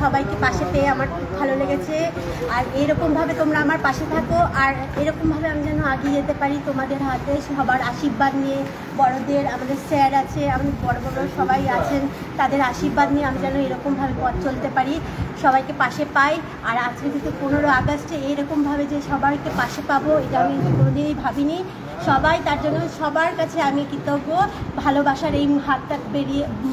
সবাইকে পাশে পেয়ে আমার খুব ভালো লেগেছে। আর এরকমভাবে তোমরা আমার পাশে থাকো, আর এরকমভাবে আমি যেন এগিয়ে যেতে পারি তোমাদের হাতে সবার আশীর্বাদ নিয়ে। বড়দের আমাদের স্যার আছে, আমাদের বড় বড় সবাই আছেন, তাদের আশীর্বাদ নিয়ে আমি যেন এরকমভাবে পথ চলতে পারি, সবাইকে পাশে পাই। আর আজকে থেকে 15 আগস্টে এইরকমভাবে যে সবাইকে পাশে পাবো, এটা আমি কোনোদিনই ভাবিনি। সবাই তার জন্য সবার কাছে আমি কৃতজ্ঞ। ভালোবাসার এই হাতটা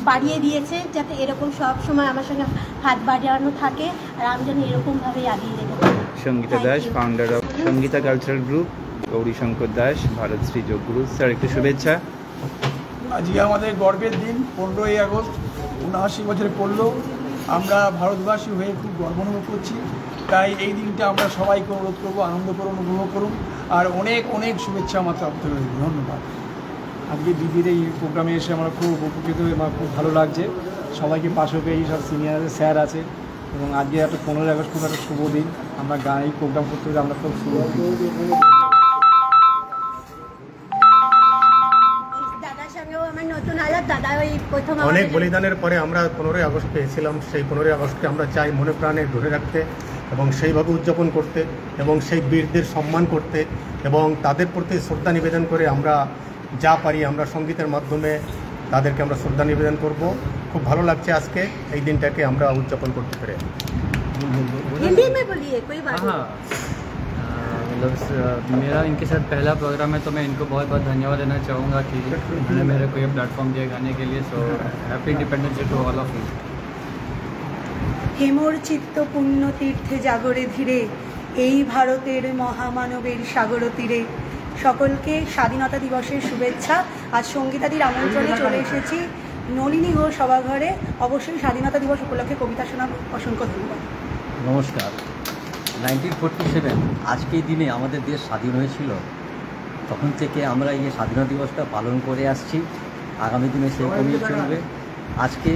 বাড়িয়ে দিয়েছে, যাতে এরকম সব সময় আমার সঙ্গে হাত বাড়ানো থাকে, আর আমি যেন এরকমভাবেই এগিয়ে যেতে পারি। Sangeeta Das, founder of Sangeeta cultural group, Gaurishankar Das, Bharatshree যোগগুরু। স্যার, একটু শুভেচ্ছা। আজকে আমাদের গর্বের দিন, 15ই আগস্ট 79 বছরে পড়লো। আমরা ভারতবাসী হয়ে খুব গর্ব অনুভব করছি। তাই এই দিনটা আমরা সবাইকে অনুরোধ করবো, আনন্দ করুন, উপভোগ করুন, আর অনেক অনেক শুভেচ্ছা আমার তরফ থেকে রইল। ধন্যবাদ। আজকে দিদির এই প্রোগ্রামে এসে আমরা খুব উপকৃত হয়ে আমার খুব ভালো লাগছে। সবাইকে পাশে পেয়ে সব সিনিয়র স্যার আছে, এবং আজকে একটা 15 আগস্ট খুব একটা শুভ দিন। আমরা গান এই প্রোগ্রাম করতে হলে আমরা খুব শুভ দিন। অনেক বলিদানের পরে আমরা 15 আগস্ট পেয়েছিলাম। সেই 15 আগস্টকে আমরা চাই মনে প্রাণে ধরে রাখতে এবং সেইভাবে উদযাপন করতে এবং সেই বীরদের সম্মান করতে এবং তাদের প্রতি শ্রদ্ধা নিবেদন করে আমরা যা পারি আমরা সঙ্গীতের মাধ্যমে তাদেরকে আমরা শ্রদ্ধা নিবেদন করব। খুব ভালো লাগছে আজকে এই দিনটাকে আমরা উদযাপন করতে পেরে। मतलब मेरा इनके साथ पहला प्रोग्राम है, तो मैं इनको बहुत बहुत धन्यवाद देना चाहूँगा कि उन्होंने मेरे को ये प्लेटफॉर्म दिया गाने के लिए। So happy independence day to all of you. হেমর চিত্ত পুণ্য তীর্থে জাগরে ধীরে, এই ভারতের মহামানবের সাগর তীরে। সকলকে স্বাধীনতা দিবসের শুভেচ্ছা। আজ সঙ্গীতাদির আমন্ত্রণে চলে এসেছি নলিনী ঘোষ সভাঘরে। অবশ্যই স্বাধীনতা দিবস উপলক্ষে কবিতা শোনাব। অসংখ্য ধন্যবাদ। নমস্কার। 1947 আজকের দিনে আমাদের দেশ স্বাধীন হয়েছিল। তখন থেকে আমরা এই স্বাধীনতা দিবসটা পালন করে আসছি, আগামী দিনে সেই কমিয়ে চলবে। আজকে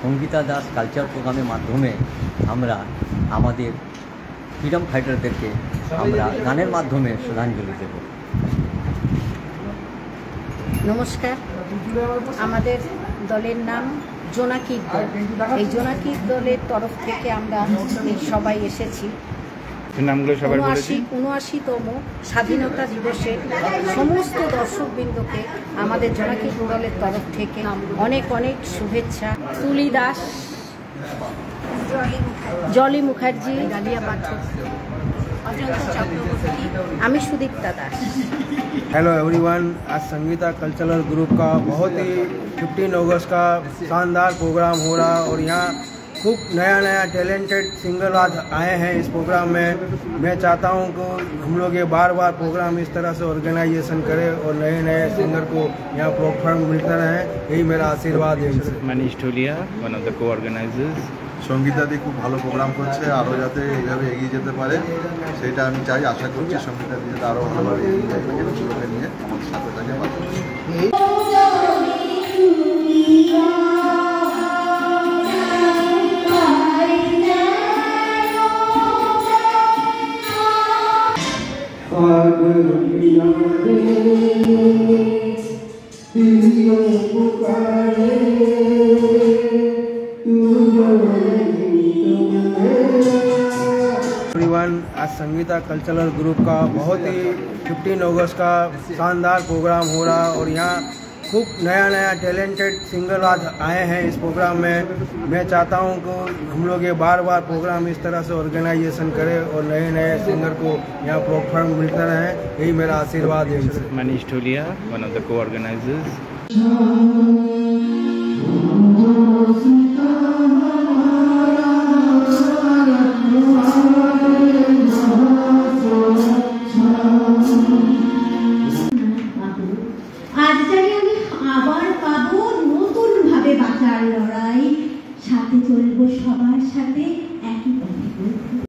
সঙ্গীতা দাস কালচার প্রোগ্রামের মাধ্যমে আমরা আমাদের ফ্রিডম ফাইটারদেরকে আমরা গানের মাধ্যমে শ্রদ্ধাঞ্জলি দেব। নমস্কার, আমাদের দলের নাম জোনাকির দল। এই জোনাকির দলের তরফ থেকে আমরা সবাই এসেছি। 79তম স্বাধীনতা দিবসে সমস্ত দর্শকবৃন্দকে আমাদের জোনাকির দলের তরফ থেকে অনেক অনেক শুভেচ্ছা। তুলি দাস, জলি মুখার্জি, ডালিয়া পাঠক, অজন্তা চক্রবর্তী, আমি সুদীপ্তা দাস। हेलो एवरीवन, आज संगीता कल्चरल ग्रुप का बहुत ही 15 अगस्त का शानदार प्रोग्राम हो रहा, और यहाँ खूब नया नया टैलेंटेड सिंगर आज आए हैं इस प्रोग्राम में। मैं चाहता हूँ कि हम लोग ये बार बार प्रोग्राम इस तरह से ऑर्गेनाइजेशन करें और नए नए सिंगर को यहाँ प्लेटफॉर्म मिलता रहे, यही मेरा आशीर्वाद है। मनीष ढोलिया, वन ऑफ द को-ऑर्गेनाइजर्स। সঙ্গীতাদি খুব ভালো প্রোগ্রাম করছে, আরও যাতে এইভাবে এগিয়ে যেতে পারে সেটা আমি চাই, আশা করছি সঙ্গীতাদি যাতে আরও ভালোভাবে এগিয়ে যাবে, এগুলোকে নিয়ে আমাদের সাথে থাকে। आज संगीता कल्चरल ग्रुप का बहुत ही 15 अगस्त का शानदार प्रोग्राम हो रहा, और यहाँ खूब नया नया टैलेंटेड सिंगर आज आए हैं इस प्रोग्राम में। मैं चाहता हूँ कि हम लोग ये बार बार प्रोग्राम इस तरह से ऑर्गेनाइजेशन करें और नए नए सिंगर को यहाँ प्लेटफॉर्म मिलता रहे, यही मेरा आशीर्वाद है। मनीष ढोलिया, वन ऑफ द को-ऑर्गेनाइजर्स।